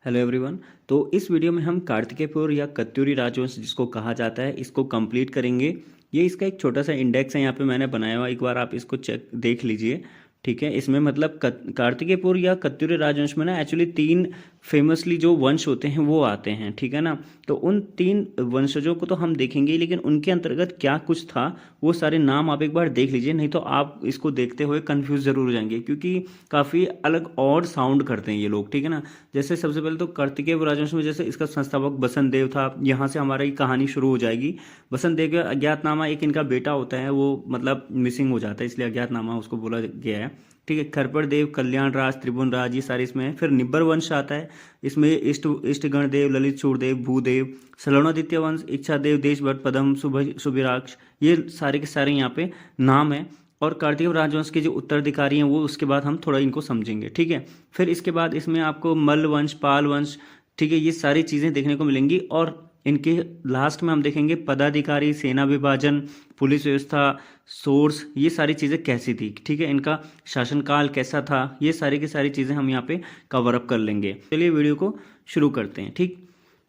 Hello everyone. तो इस video में हम कार्तिकेयपुर या कत्यूरी राजवंश जिसको कहा जाता है इसको कंप्लीट करेंगे। ये इसका एक छोटा सा इंडेक्स है, यहाँ पे मैंने बनाया हुआ, एक बार आप इसको चेक देख लीजिए। ठीक है, इसमें मतलब कार्तिकेयपुर या कत्यूरी राजवंश में ना एक्चुअली तीन फेमसली जो वंश होते हैं वो आते हैं। ठीक है ना, तो उन तीन वंशजों को तो हम देखेंगे, लेकिन उनके अंतर्गत क्या कुछ था वो सारे नाम आप एक बार देख लीजिए, नहीं तो आप इसको देखते हुए कंफ्यूज जरूर हो जाएंगे, क्योंकि काफ़ी अलग और साउंड करते हैं ये लोग। ठीक है ना, जैसे सबसे पहले तो कार्तिकेय राजवंश में जैसे इसका संस्थापक बसंत देव था, यहाँ से हमारी कहानी शुरू हो जाएगी। बसंत देव का अज्ञातनामा, एक इनका बेटा होता है वो मतलब मिसिंग हो जाता है, इसलिए अज्ञातनामा उसको बोला गया है। ठीक है, खरपड़ देव, कल्याण राज, त्रिभुवन राज, ये सारे इसमें है। फिर निब्बर वंश आता है, इसमें इष्टगण देव, ललित सूरदेव, भूदेव, सलवणादित्य वंश, इच्छा देव, देशभट्ट, पदम, सुभिराक्ष, ये सारे के सारे यहाँ पे नाम है। और कार्तिक राजवंश के जो उत्तराधिकारी हैं वो उसके बाद हम थोड़ा इनको समझेंगे। ठीक है, फिर इसके बाद इसमें आपको मल्ल वंश, पाल वंश, ठीक है, ये सारी चीज़ें देखने को मिलेंगी। और इनके लास्ट में हम देखेंगे पदाधिकारी, सेना विभाजन, पुलिस व्यवस्था, सोर्स, ये सारी चीज़ें कैसी थी। ठीक है, इनका शासनकाल कैसा था, ये सारी की सारी चीज़ें हम यहाँ पे कवर अप कर लेंगे। चलिए वीडियो को शुरू करते हैं। ठीक,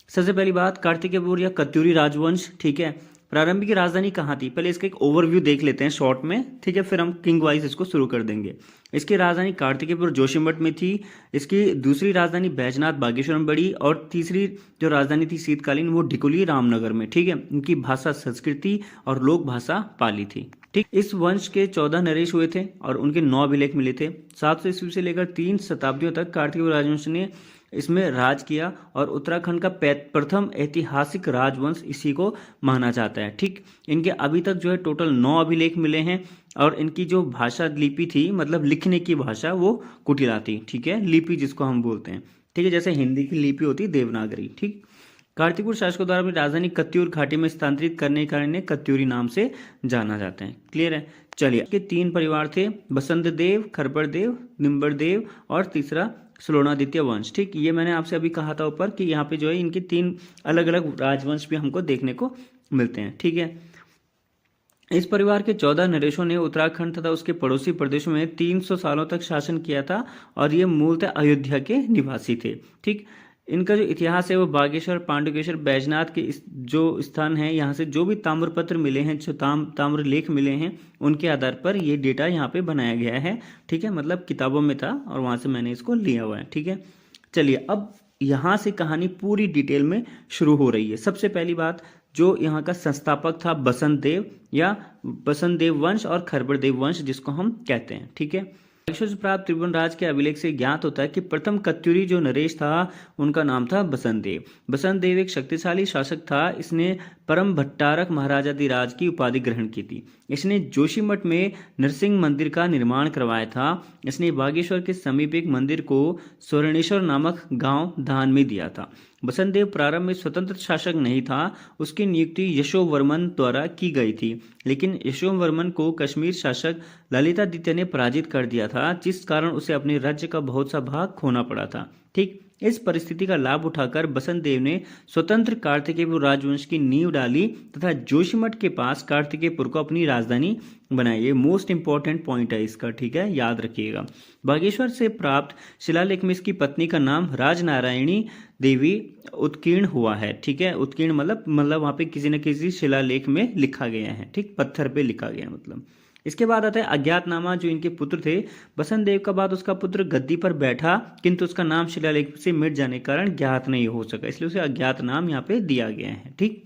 सबसे पहली बात कार्तिकेयपुर या कत्यूरी राजवंश। ठीक है, प्रारंभिक राजधानी कहाँ थी, पहले इसका एक ओवरव्यू देख लेते हैं शॉर्ट में। ठीक है, फिर हम किंग वाइज इसको शुरू कर देंगे। इसकी राजधानी कार्तिकेयपुर जोशीमठ में थी। इसकी दूसरी राजधानी बैजनाथ बागेश्वर में बड़ी, और तीसरी जो राजधानी थी शीतकालीन वो ढिकुली रामनगर में। ठीक है, इनकी भाषा संस्कृति और लोक भाषा पाली थी। ठीक, इस वंश के 14 नरेश हुए थे और उनके 9 अभिलेख मिले थे। 700 ईस्वी से लेकर 3 शताब्दियों तक कार्तिकेय राजवंश ने इसमें राज किया, और उत्तराखंड का प्रथम ऐतिहासिक राजवंश इसी को माना जाता है। ठीक, इनके अभी तक जो है टोटल 9 अभिलेख मिले हैं, और इनकी जो भाषा लिपि थी, मतलब लिखने की भाषा, वो कुटिला थी। ठीक है, लिपि जिसको हम बोलते हैं। ठीक है, जैसे हिंदी की लिपि होती है देवनागरी। ठीक, कार्तिकपुर शासकों द्वारा अपनी राजधानी कत्यूर घाटी में स्थानांतरित करने के कारण इन्हें कत्यूरी नाम से जाना जाता है। क्लियर है। चलिए, इसके 3 परिवार थे, बसंत देव, खरपड़ देव, निम्बर देव, और तीसरा सलवणादित्य वंश। ठीक, ये मैंने आपसे अभी कहा था ऊपर कि यहाँ पे जो है इनके 3 अलग अलग राजवंश भी हमको देखने को मिलते हैं। ठीक है, इस परिवार के 14 नरेशों ने उत्तराखंड तथा उसके पड़ोसी प्रदेशों में 300 सालों तक शासन किया था, और ये मूलतः अयोध्या के निवासी थे। ठीक, इनका जो इतिहास है वो बागेश्वर, पांडुकेश्वर, बैजनाथ के जो स्थान है, यहाँ से जो भी ताम्रपत्र मिले हैं, जो ताम्र लेख मिले हैं, उनके आधार पर ये डेटा यहाँ पे बनाया गया है। ठीक है, मतलब किताबों में था और वहाँ से मैंने इसको लिया हुआ है। ठीक है, चलिए अब यहाँ से कहानी पूरी डिटेल में शुरू हो रही है। सबसे पहली बात, जो यहाँ का संस्थापक था बसंत देव या बसंत देव वंश और खरबड़ देव वंश जिसको हम कहते हैं। ठीक है, बागेश्वर से प्राप्त त्रिभुवन राज के अभिलेख से ज्ञात होता है कि प्रथम कत्यूरी जो नरेश था उनका नाम था बसंत देव। बसंत देव एक शक्तिशाली शासक था। इसने परम भट्टारक महाराजाधिराज की उपाधि ग्रहण की थी। इसने जोशीमठ में नरसिंह मंदिर का निर्माण करवाया था। इसने बागेश्वर के समीप एक मंदिर को स्वर्णेश्वर नामक गांव दान में दिया था। बसंत देव प्रारंभ में स्वतंत्र शासक नहीं था, उसकी नियुक्ति यशोवर्मन द्वारा की गई थी, लेकिन यशोवर्मन को कश्मीर शासक ललितादित्य ने पराजित कर दिया था, जिस कारण उसे अपने राज्य का बहुत सा भाग खोना पड़ा था। ठीक, इस परिस्थिति का लाभ उठाकर बसंत देव ने स्वतंत्र कार्तिकेयपुर राजवंश की नींव डाली तथा जोशीमठ के पास कार्तिकेयपुर को अपनी राजधानी बनाई। ये मोस्ट इंपॉर्टेंट पॉइंट है इसका। ठीक है, याद रखिएगा। बागेश्वर से प्राप्त शिलालेख में इसकी पत्नी का नाम राजनारायणी देवी उत्कीर्ण हुआ है। ठीक है, उत्कीर्ण मतलब वहां पे किसी न किसी शिलालेख में लिखा गया है। ठीक, पत्थर पे लिखा गया मतलब। इसके बाद आता है अज्ञातनामा, जो इनके पुत्र थे। बसंत देव का बाद उसका पुत्र गद्दी पर बैठा, किंतु उसका नाम शिलालेख से मिट जाने के कारण ज्ञात नहीं हो सका, इसलिए उसे अज्ञात नाम यहाँ पे दिया गया है। ठीक,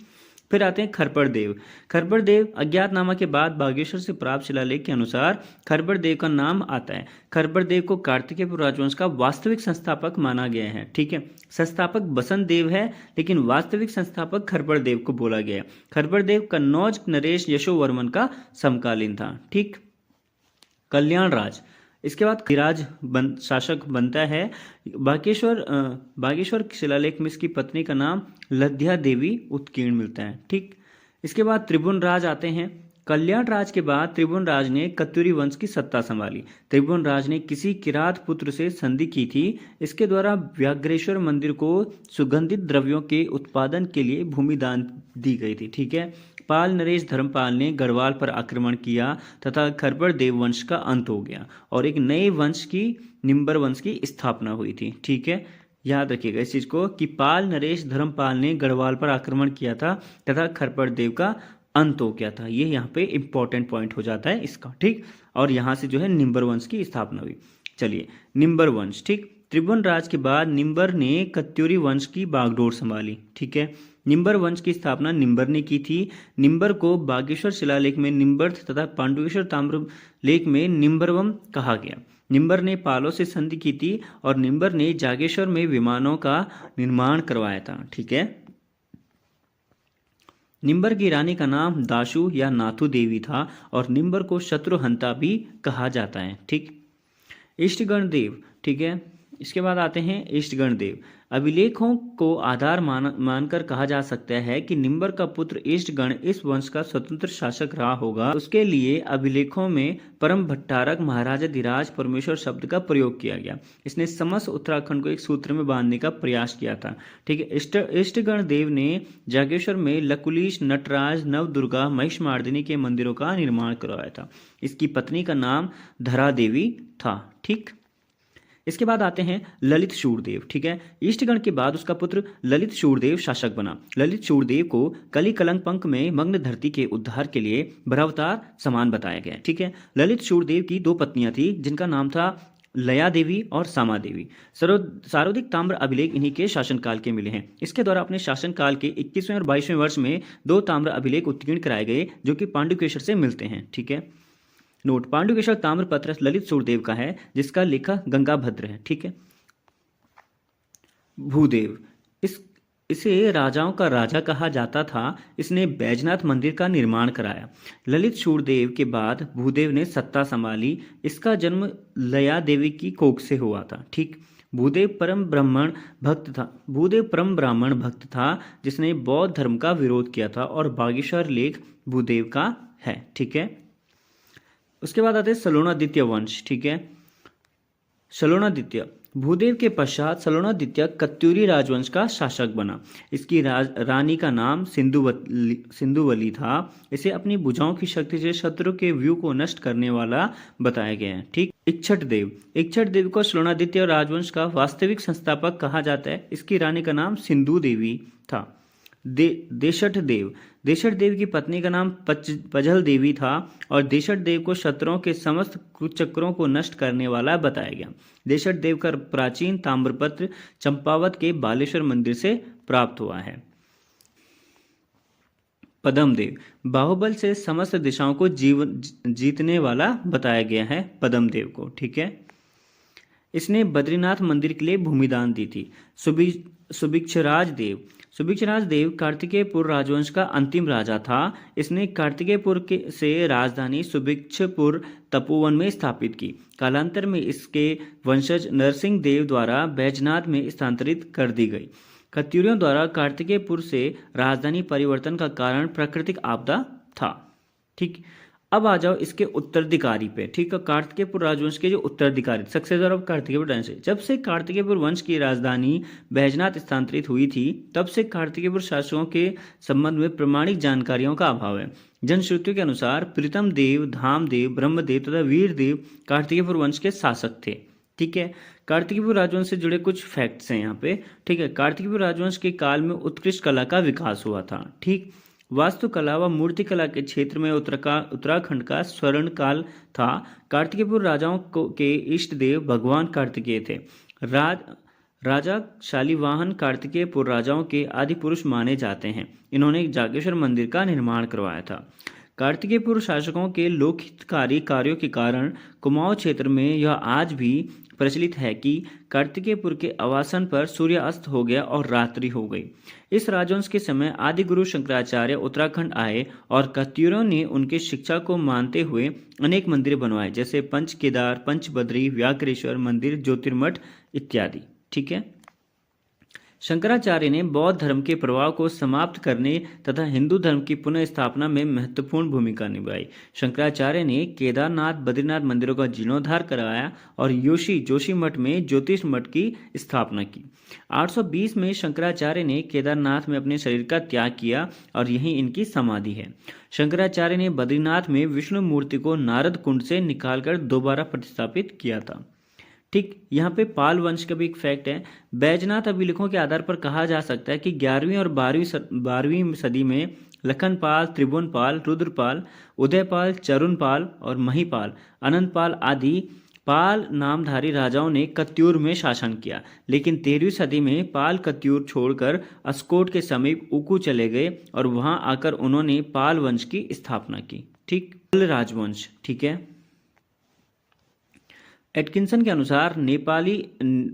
फिर आते हैं खरपड़ देव। खरपड़ देव अज्ञातनामा के बाद बागेश्वर से प्राप्त शिलालेख के अनुसार खरपड़ देव का नाम आता है। खरपड़ देव को कार्तिकेयपुर राजवंश का वास्तविक संस्थापक माना गया है। ठीक है, संस्थापक बसंत देव है, लेकिन वास्तविक संस्थापक खरपड़ देव को बोला गया है। खरपड़ देव कन्नौज नरेश यशोवर्मन का समकालीन था। ठीक, कल्याण राज, इसके बाद शासक बनता है। बागेश्वर शिलालेख में इसकी पत्नी का नाम लद्या देवी उत्कीर्ण मिलता है। ठीक, इसके बाद त्रिभुवन राज आते हैं। कल्याण राज के बाद त्रिभुवन राज ने कत्यूरी वंश की सत्ता संभाली। त्रिभुवन राज ने किसी किरात पुत्र से संधि की थी। इसके द्वारा व्याघ्रेश्वर मंदिर को सुगंधित द्रव्यों के उत्पादन के लिए भूमि दान दी गई थी। ठीक है, पाल नरेश धर्मपाल ने गढ़वाल पर आक्रमण किया तथा खरपड़ देव वंश का अंत हो गया और एक नए वंश की निम्बर वंश की स्थापना हुई थी। ठीक है, याद रखिएगा इस चीज को कि पाल नरेश धर्मपाल ने गढ़वाल पर आक्रमण किया था तथा खरपड़ देव का अंत हो गया था। ये यहाँ पे इंपॉर्टेंट पॉइंट हो जाता है इसका, ठीक। और यहाँ से जो है निम्बर वंश की स्थापना हुई। चलिए, निम्बर वंश, ठीक। त्रिभुवन राज के बाद निम्बर ने कत्यूरी वंश की बागडोर संभाली, ठीक है। निम्बर वंश की स्थापना निम्बर ने की थी। निम्बर को बागेश्वर शिलालेख में निम्बर्थ तथा पांडुकेश्वर ताम्र लेख में निम्बरवम कहा गया। निम्बर ने पालों से संधि की थी और निम्बर ने जागेश्वर में विमानों का निर्माण करवाया था, ठीक है। निम्बर की रानी का नाम दाशु या नाथु देवी था और निम्बर को शत्रुहंता भी कहा जाता है, ठीक। इष्टगण देव, ठीक है। इसके बाद आते हैं इष्टगण देव। अभिलेखों को आधार मानकर कहा जा सकता है कि निम्बर का पुत्र इष्टगण इस वंश का स्वतंत्र शासक रहा होगा। उसके लिए अभिलेखों में परम भट्टारक महाराजाधिराज परमेश्वर शब्द का प्रयोग किया गया। इसने समस्त उत्तराखंड को एक सूत्र में बांधने का प्रयास किया था, ठीक है। इष्टगण देव ने जागेश्वर में लकुलीश, नटराज, नवदुर्गा, महिषमार्दिनी के मंदिरों का निर्माण करवाया था। इसकी पत्नी का नाम धरा देवी था, ठीक। इसके बाद आते हैं ललित शूरदेव, ठीक है। इष्टगण के बाद उसका पुत्र ललित शूरदेव शासक बना। ललित शूरदेव को कली कलंक पंख में मग्न धरती के उद्धार के लिए भरावतार समान बताया गया, ठीक है। ललित शूरदेव की 2 पत्नियां थी जिनका नाम था लया देवी और सामा देवी। सर्वाधिक ताम्र अभिलेख इन्हीं के शासनकाल के मिले हैं। इसके द्वारा अपने शासनकाल के 21वें और 22वें वर्ष में 2 ताम्र अभिलेख उत्कीर्ण कराए गए जो कि पांडुकेश्वर से मिलते हैं, ठीक है। नोट, पांडुकेश्वर ताम्रपत्र ललित सूरदेव का है जिसका लेखक गंगाभद्र है, ठीक है। भूदेव, इसे राजाओं का राजा कहा जाता था। इसने बैजनाथ मंदिर का निर्माण कराया। ललित शूरदेव के बाद भूदेव ने सत्ता संभाली। इसका जन्म लया देवी की कोख से हुआ था, ठीक। भूदेव परम ब्राह्मण भक्त था जिसने बौद्ध धर्म का विरोध किया था और बागेश्वर लेख भूदेव का है, ठीक है। उसके बाद आते हैं सलोणादित्य वंश, ठीक है। सलोणादित्य, भूदेव के पश्चात सलोणादित्य कत्यूरी राजवंश का शासक बना। इसकी रानी का नाम सिंधुवली था। इसे अपनी भुजाओं की शक्ति से शत्रु के व्यू को नष्ट करने वाला बताया गया है, ठीक। इक्षट देव को सलोणादित्य राजवंश का वास्तविक संस्थापक कहा जाता है। इसकी रानी का नाम सिंधु देवी था। देशठ देव की पत्नी का नाम पजल देवी था और देशठ देव को शत्रुओं के समस्त कुचक्रों को नष्ट करने वाला बताया गया। देशठ देव का प्राचीन ताम्रपत्र चंपावत के बालेश्वर मंदिर से प्राप्त हुआ है। पद्म देव, बाहुबल से समस्त दिशाओं को जीतने वाला बताया गया है पद्म देव को, ठीक है। इसने बद्रीनाथ मंदिर के लिए भूमि दान दी थी। सुभिक्षराज देव कार्तिकेयपुर राजवंश का अंतिम राजा था। इसने कार्तिकेयपुर से राजधानी सुभिक्षपुर तपोवन में स्थापित की। कालांतर में इसके वंशज नरसिंह देव द्वारा बैजनाथ में स्थानांतरित कर दी गई। कत्यूरियों द्वारा कार्तिकेयपुर से राजधानी परिवर्तन का कारण प्राकृतिक आपदा था, ठीक। अब आ जाओ इसके उत्तराधिकारी पे, ठीक है। कार्तिकेयपुर राजवंश के जो उत्तराधिकारी, सक्सेसर ऑफ कार्तिकेयपुर डायनेस्टी। जब से कार्तिकेयपुर वंश की राजधानी बैजनाथ स्थानांतरित हुई थी तब से कार्तिकेयपुर शासकों के संबंध में प्रमाणिक जानकारियों का अभाव है। जनश्रुतियों के अनुसार प्रीतम देव, धामदेव, ब्रह्मदेव तथा वीरदेव कार्तिकेयपुर वंश के शासक थे, ठीक है। कार्तिकेयपुर राजवंश से जुड़े कुछ फैक्ट्स हैं यहाँ पे, ठीक है। कार्तिकेयपुर राजवंश के काल में उत्कृष्ट कला का विकास हुआ था, ठीक। वास्तुकला व मूर्तिकला के क्षेत्र में उत्तराखंड का स्वर्ण काल था। कार्तिकेयपुर राजाओं के इष्ट देव भगवान कार्तिकेय थे। राजा शालिवाहन कार्तिकेयपुर राजाओं के आदि पुरुष माने जाते हैं। इन्होंने जागेश्वर मंदिर का निर्माण करवाया था। कार्तिकेयपुर शासकों के लोकहितकारी कार्यों के कारण कुमाऊं क्षेत्र में यह आज भी प्रचलित है कि कार्तिकेयपुर के अवासन पर सूर्यास्त हो गया और रात्रि हो गई। इस राजवंश के समय आदि गुरु शंकराचार्य उत्तराखंड आए और कत्यूरों ने उनकी शिक्षा को मानते हुए अनेक मंदिर बनवाए, जैसे पंच केदार, पंचबद्री, व्याघ्रेश्वर मंदिर, ज्योतिर्मठ इत्यादि, ठीक है। शंकराचार्य ने बौद्ध धर्म के प्रभाव को समाप्त करने तथा हिंदू धर्म की पुनः स्थापना में महत्वपूर्ण भूमिका निभाई। शंकराचार्य ने केदारनाथ, बद्रीनाथ मंदिरों का जीर्णोद्धार कराया और जोशी मठ में ज्योतिष मठ की स्थापना की। 820 में शंकराचार्य ने केदारनाथ में अपने शरीर का त्याग किया और यहीं इनकी समाधि है। शंकराचार्य ने बद्रीनाथ में विष्णु मूर्ति को नारद कुंड से निकालकर दोबारा प्रतिस्थापित किया था, ठीक, यहाँ पे पाल वंश का भी एक फैक्ट है। बैजनाथ अभिलेखों के आधार पर कहा जा सकता है कि 11वीं और 12वीं सदी में लखनपाल, त्रिभुवनपाल, रुद्रपाल, उदयपाल, चरुनपाल और महीपाल, अनंतपाल आदि पाल नामधारी राजाओं ने कत्यूर में शासन किया। लेकिन 13वीं सदी में पाल कत्यूर छोड़कर अस्कोट के समीप उकू चले गए और वहां आकर उन्होंने पाल वंश की स्थापना की। ठीक, मल्ल राजवंश। ठीक है, एटकिंसन के अनुसार नेपाली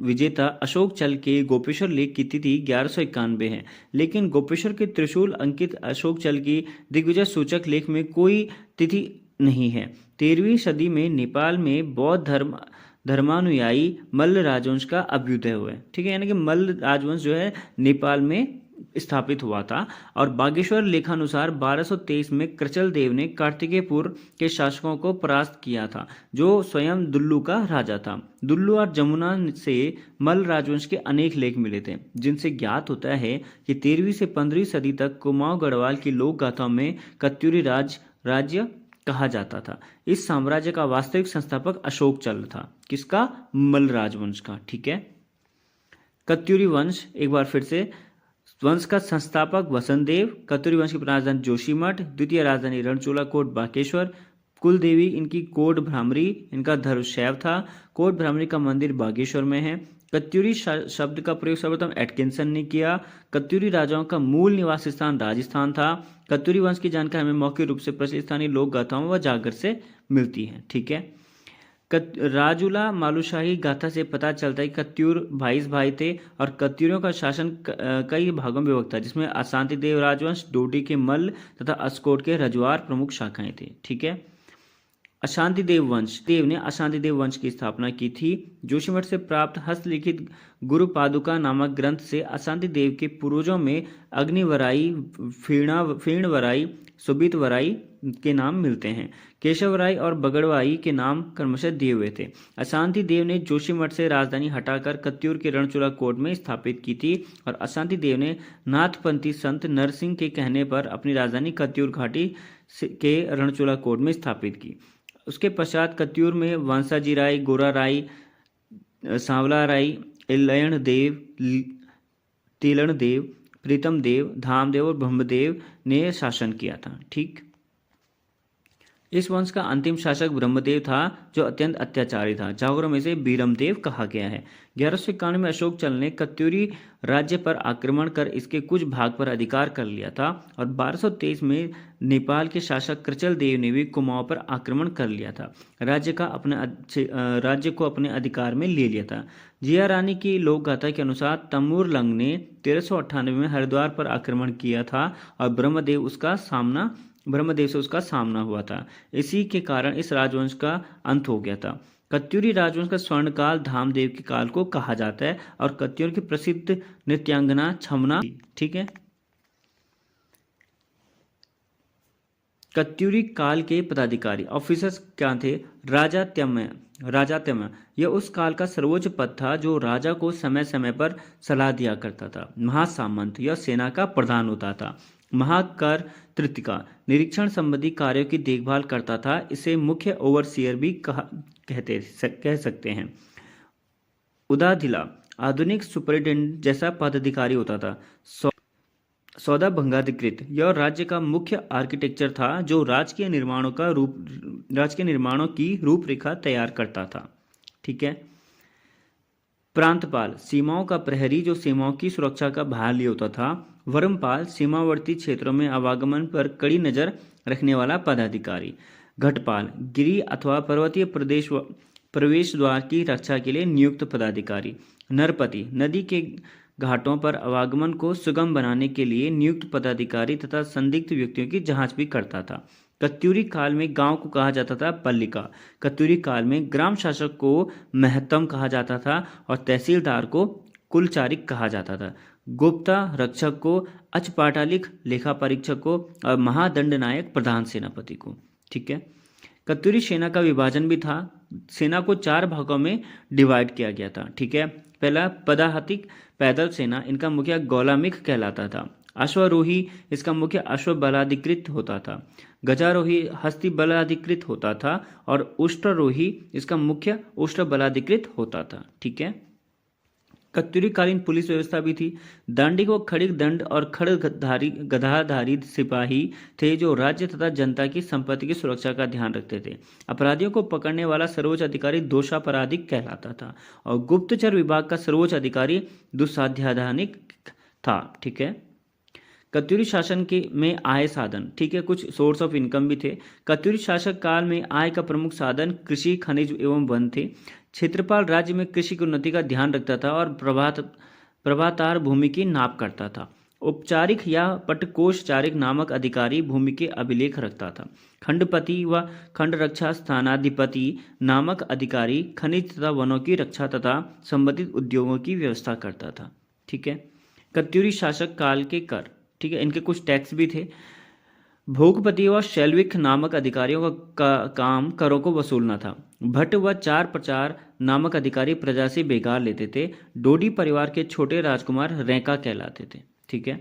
विजेता अशोक चल के गोपेश्वर लेख की तिथि 1191 है, लेकिन गोपेश्वर के त्रिशूल अंकित अशोक चल की दिग्विजय सूचक लेख में कोई तिथि नहीं है। 13वीं सदी में नेपाल में बौद्ध धर्मानुयायी मल्ल राजवंश का अभ्युदय हुआ है। ठीक है, यानी कि मल्ल राजवंश जो है नेपाल में स्थापित हुआ था। और बागेश्वर लेखानुसार 1223 में कृचल देव ने कार्तिकेयपुर के शासकों को परास्त किया था, जो स्वयं दुल्लू का राजा था। दुल्लू और जमुना से मल्ल राजवंश के अनेक लेख मिले थे, जिनसे ज्ञात होता है कि 13वीं से 15वीं सदी तक कुमाऊं गढ़वाल की लोक गाथाओं में कत्यूरी राज्य कहा जाता था। इस साम्राज्य का वास्तविक संस्थापक अशोक चल था। किसका? मल्ल राजवंश का। ठीक है, कत्यूरी वंश एक बार फिर से, वंश का संस्थापक वसंतदेव, कत्यूरी वंश की राजधानी जोशीमठ, द्वितीय राजधानी रणचोला कोट बाकेश्वर, कुल देवी इनकी कोट भ्रामरी, इनका धर्म शैव था। कोट भ्रामरी का मंदिर बागेश्वर में है। कत्यूरी शब्द का प्रयोग सर्वप्रथम एटकिंसन ने किया। कत्यूरी राजाओं का मूल निवास स्थान राजस्थान था। कत्यूरी वंश की जानकारी हमें मौखिक रूप से प्रचलित स्थानीय लोक गाथाओं व जागर से मिलती है। ठीक है, राजूला मालूशाही गाथा से पता चलता है कि कत्यूर 22 भाई थे और कत्यूरियों का शासन कई भागों में विभक्त था, जिसमें अशांति देव राजवंश, डोडी के मल्ल तथा अस्कोट के रजवार प्रमुख शाखाएं थे। ठीक है, अशांति देव वंश, देव ने अशांति देव वंश की स्थापना की थी। जोशीमठ से प्राप्त हस्तलिखित गुरु पादुका नामक ग्रंथ से अशांति देव के पूर्वजों में अग्निवराई, फीणवराई, सुबीतवराई के नाम मिलते हैं। केशवराय और बगड़वाई के नाम क्रमशः दिए हुए थे। अशांति देव ने जोशीमठ से राजधानी हटाकर कत्यूर के रणचोला कोट में स्थापित की थी और अशांति देव ने नाथपंथी संत नरसिंह के कहने पर अपनी राजधानी कत्यूर घाटी के रणचोला कोट में स्थापित की। उसके पश्चात कत्यूर में वंशाजी राय, गोरा राय, सांवला राय, इलयण देव, तिलण देव, प्रीतम देव, धामदेव और ब्रह्मदेव ने शासन किया था। ठीक, इस वंश का अंतिम शासक ब्रह्मदेव था, जो अत्यंत अत्याचारी था। जागरों में से बीरमदेव कहा गया है। 1191 में अशोक चल ने कत्यूरी राज्य पर आक्रमण कर इसके कुछ भाग पर अधिकार कर लिया था और 1223 में नेपाल के शासक कृचल देव ने भी कुमाऊं पर आक्रमण कर लिया था। राज्य को अपने अधिकार में ले लिया था। जिया रानी की लोक गाथा के अनुसार तमूर लंग ने 1398 में हरिद्वार पर आक्रमण किया था और ब्रह्मदेव से उसका सामना हुआ था। इसी के कारण इस राजवंश का अंत हो गया था। कत्यूरी राजवंश का स्वर्णकाल धामदेव के काल को कहा जाता है और कत्यूर की प्रसिद्ध नृत्यांगना छमना। ठीक है, कत्यूरी काल के पदाधिकारी ऑफिसर्स क्या थे? राजात्यम यह उस काल का सर्वोच्च पद था जो राजा को समय समय पर सलाह दिया करता था। महासामंत यह सेना का प्रधान होता था। महाकर तृतीका निरीक्षण संबंधी कार्यों की देखभाल करता था। इसे मुख्य ओवरसियर भी कह सकते हैं। उदाधिला आधुनिक सुपरिटेंडेंट जैसा पदाधिकारी होता था। सौदा भंगाधिकृत यह राज्य का मुख्य आर्किटेक्चर था, जो राजकीय निर्माणों की रूपरेखा तैयार करता था। ठीक है, प्रांतपाल सीमाओं का प्रहरी, जो सीमाओं की सुरक्षा का भार लिए होता था। वरमपाल सीमावर्ती क्षेत्रों में आवागमन पर कड़ी नजर रखने वाला पदाधिकारी। घटपाल गिरी अथवा पर्वतीय प्रवेश द्वार की रक्षा के लिए नियुक्त पदाधिकारी। नरपति नदी के घाटों पर आवागमन को सुगम बनाने के लिए नियुक्त पदाधिकारी तथा संदिग्ध व्यक्तियों की जांच भी करता था। कत्यूरी काल में गांव को कहा जाता था पल्लिका। कत्यूरी काल में ग्राम शासक को महत्तम कहा जाता था और तहसीलदार को कुलचारिक कहा जाता था। गुप्ता रक्षक को, अचपाटालिक लेखा परीक्षक को और महादंड नायक प्रधान सेनापति को। ठीक है, कत्यूरी सेना का विभाजन भी था। सेना को 4 भागों में डिवाइड किया गया था। ठीक है, पहला पदाहतिक पैदल सेना, इनका मुखिया गौलामिख कहलाता था। अश्वारोही इसका मुख्य अश्व बलाधिकृत होता था। गजारोही हस्ती बलाधिकृत होता था और उष्ट्रारोही इसका मुख्य उष्ट्र बलाधिकृत होता था। ठीक है। कत्यूरीकालीन पुलिस व्यवस्था भी थी। दांडी को खड़िग दंड और खड़धारी गधाधारी सिपाही थे जो राज्य तथा जनता की संपत्ति की सुरक्षा का ध्यान रखते थे। अपराधियों को पकड़ने वाला सर्वोच्च अधिकारी दोषापराधिक कहलाता था और गुप्तचर विभाग का सर्वोच्च अधिकारी दुस्साध्याधानिक था। ठीक है। कत्यूरी शासन के में आय साधन, ठीक है, कुछ सोर्स ऑफ इनकम भी थे। कत्यूरी शासक काल में आय का प्रमुख साधन कृषि, खनिज एवं वन थे। क्षेत्रपाल राज्य में कृषि की उन्नति का ध्यान रखता था और प्रभातार भूमि की नाप करता था। औपचारिक या पटकोषचारिक नामक अधिकारी भूमि के अभिलेख रखता था। खंडपति व खंड रक्षा स्थानाधिपति नामक अधिकारी खनिज तथा वनों की रक्षा तथा संबंधित उद्योगों की व्यवस्था करता था। ठीक है। कत्यूरी शासक काल के कर, ठीक है, इनके कुछ टैक्स भी थे। भोगपति व शैल्विक नामक अधिकारियों का काम करों को वसूलना था। भट्ट व चार प्रचार नामक अधिकारी प्रजा से बेगार लेते थे। डोडी परिवार के छोटे राजकुमार रैंका कहलाते थे। ठीक है।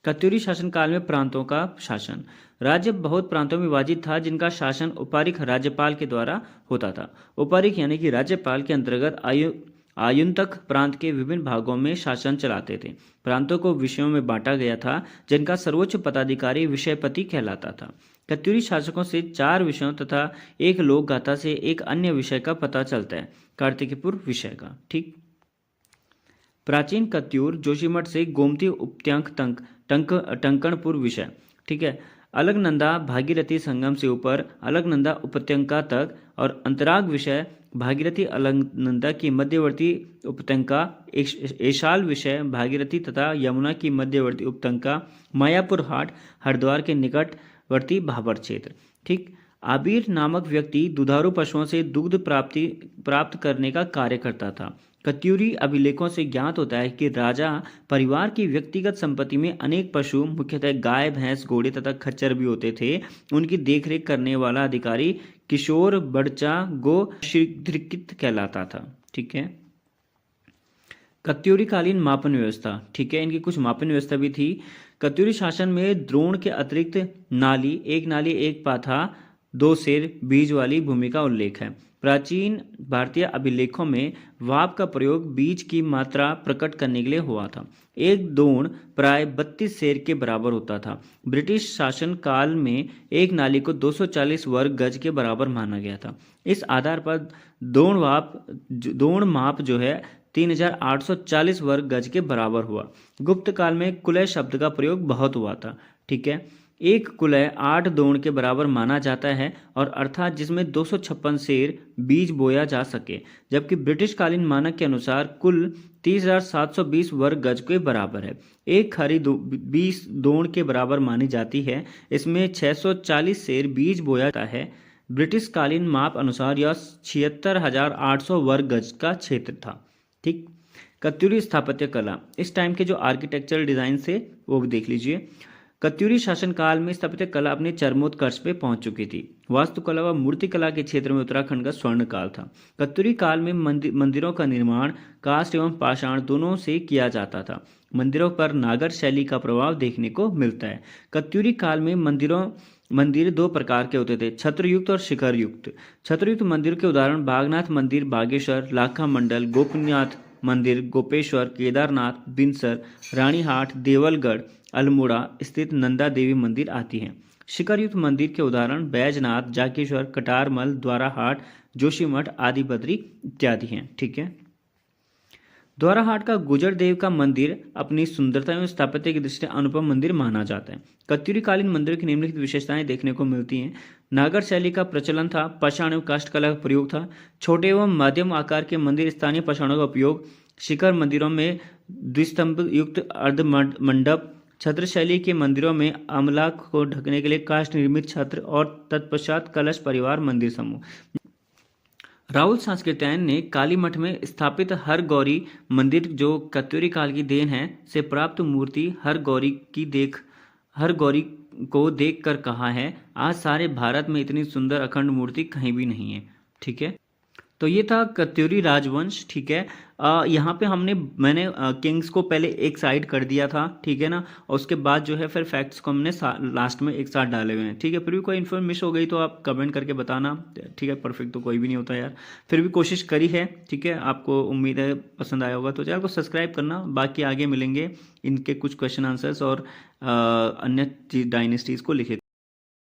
कत्यूरी शासन काल में प्रांतों का शासन। राज्य बहुत प्रांतों में विभाजित था जिनका शासन औपचारिक राज्यपाल के द्वारा होता था। औपचारिक यानी कि राज्यपाल के अंतर्गत आयुन्तक प्रांत के विभिन्न भागों में शासन चलाते थे। प्रांतों को विषयों में बांटा गया था जिनका सर्वोच्च पदाधिकारी विषयपति कहलाता था। कत्यूरी शासकों से 4 विषयों तथा एक लोक गाथा से एक अन्य विषय का पता चलता है, कार्तिकेयपुर विषय का। ठीक। प्राचीन कत्यूर जोशीमठ से गोमती उपत्यंक टंकणपुर विषय। ठीक है। अलकनंदा भागीरथी संगम से ऊपर अलकनंदा उपत्यंका तक और अंतराग विषय भागीरथी अलकनंदा की मध्यवर्ती उपत्यंका, ऐशाल विषय भागीरथी तथा यमुना की मध्यवर्ती उपत्यंका, मायापुर हाट हरिद्वार के निकटवर्ती भाबर क्षेत्र। ठीक। आबिर नामक व्यक्ति दुधारू पशुओं से दुग्ध प्राप्त करने का कार्य करता था। कत्यूरी अभिलेखों से ज्ञात होता है कि राजा परिवार की व्यक्तिगत संपत्ति में अनेक पशु, मुख्यतः गाय, भैंस, घोड़े तथा खच्चर भी होते थे। उनकी देखरेख करने वाला अधिकारी किशोर बड़चा गो शीघ्रकृत कहलाता था। ठीक है। कत्यूरी कालीन मापन व्यवस्था, ठीक है, इनकी कुछ मापन व्यवस्था भी थी। कत्यूरी शासन में द्रोण के अतिरिक्त नाली, एक पाथा, 2 सेर बीज वाली भूमि का उल्लेख है। प्राचीन भारतीय अभिलेखों में वाप का प्रयोग बीज की मात्रा प्रकट करने के लिए हुआ था। एक दोण प्राय 32 सेर के बराबर होता था। ब्रिटिश शासन काल में एक नाली को 240 वर्ग गज के बराबर माना गया था। इस आधार पर दोण माप जो है 3840 वर्ग गज के बराबर हुआ। गुप्त काल में कुलय शब्द का प्रयोग बहुत हुआ था। ठीक है। एक कुलय 8 दोण के बराबर माना जाता है और अर्थात जिसमें 256 सेर बीज बोया जा सके, जबकि ब्रिटिश कालीन मानक के अनुसार कुल 30,720 वर्ग गज के बराबर है। एक खरी 20 दोण के बराबर मानी जाती है। इसमें 640 सेर बीज बोया जाता है। ब्रिटिश कालीन माप अनुसार यह 76,800 वर्ग गज का क्षेत्र था। ठीक। कत्यूरी स्थापत्य कला, इस टाइम के जो आर्किटेक्चरल डिजाइन थे वो भी देख लीजिए। कत्यूरी शासन काल में स्थापत्य कला अपने चरमोत्कर्ष पे पहुंच चुकी थी। वास्तुकला व मूर्तिकला के क्षेत्र में उत्तराखंड का स्वर्ण काल था। कत्यूरी काल में मंदिरों का निर्माण काष्ठ एवं पाषाण दोनों से किया जाता था। मंदिरों पर नागर शैली का प्रभाव देखने को मिलता है। कत्यूरी काल में मंदिर 2 प्रकार के होते थे, छत्रयुक्त और शिखर युक्त। छत्रयुक्त मंदिर के उदाहरण बागनाथ मंदिर बागेश्वर, लाखा मंडल, गोपीनाथ मंदिर गोपेश्वर, केदारनाथ, बिनसर, रानीहाट, देवलगढ़, अल्मोड़ा स्थित नंदा देवी मंदिर आती हैं। शिखरयुक्त मंदिर के उदाहरण बैजनाथ, जाकेश्वर, कटारमल, द्वाराहाट, जोशीमठ आदि बद्री इत्यादि हैं। ठीक है। द्वाराहाट का गुजर देव का मंदिर अपनी सुंदरता एवं स्थापत्य की दृष्टि से अनुपम मंदिर माना जाता है। कत्यूरी कालीन मंदिर की निम्नलिखित विशेषताएं देखने को मिलती हैं। नागर शैली का प्रचलन था। पाषाण एवं काष्ठ कला का प्रयोग था। छोटे एवं मध्यम आकार के मंदिर, स्थानीय पाषाणों का उपयोग। शिखर मंदिरों में द्विस्तंभ युक्त अर्ध मंडप। छत्र शैली के मंदिरों में अमला को ढकने के लिए काष्ठ निर्मित छत्र और तत्पश्चात कलश परिवार मंदिर समूह। राहुल सांस्कृत्यायन ने काली मठ में स्थापित हर गौरी मंदिर जो कत्यूरी काल की देन है से प्राप्त मूर्ति हर गौरी को देखकर कहा है, आज सारे भारत में इतनी सुंदर अखंड मूर्ति कहीं भी नहीं है। ठीक है। तो ये था कत्यूरी राजवंश, ठीक है। यहाँ पे मैंने किंग्स को पहले एक साइड कर दिया था, ठीक है ना, और उसके बाद जो है फिर फैक्ट्स को हमने लास्ट में एक साथ डाले हुए हैं, ठीक है। फिर भी कोई इन्फॉर्मेशन मिस हो गई तो आप कमेंट करके बताना, ठीक है। परफेक्ट तो कोई भी नहीं होता यार, फिर भी कोशिश करी है, ठीक है। आपको उम्मीद है पसंद आया होगा, तो चैनल को सब्सक्राइब करना। बाकी आगे मिलेंगे इनके कुछ क्वेश्चन आंसर्स और अन्य डायनेस्टीज़ को लिखे।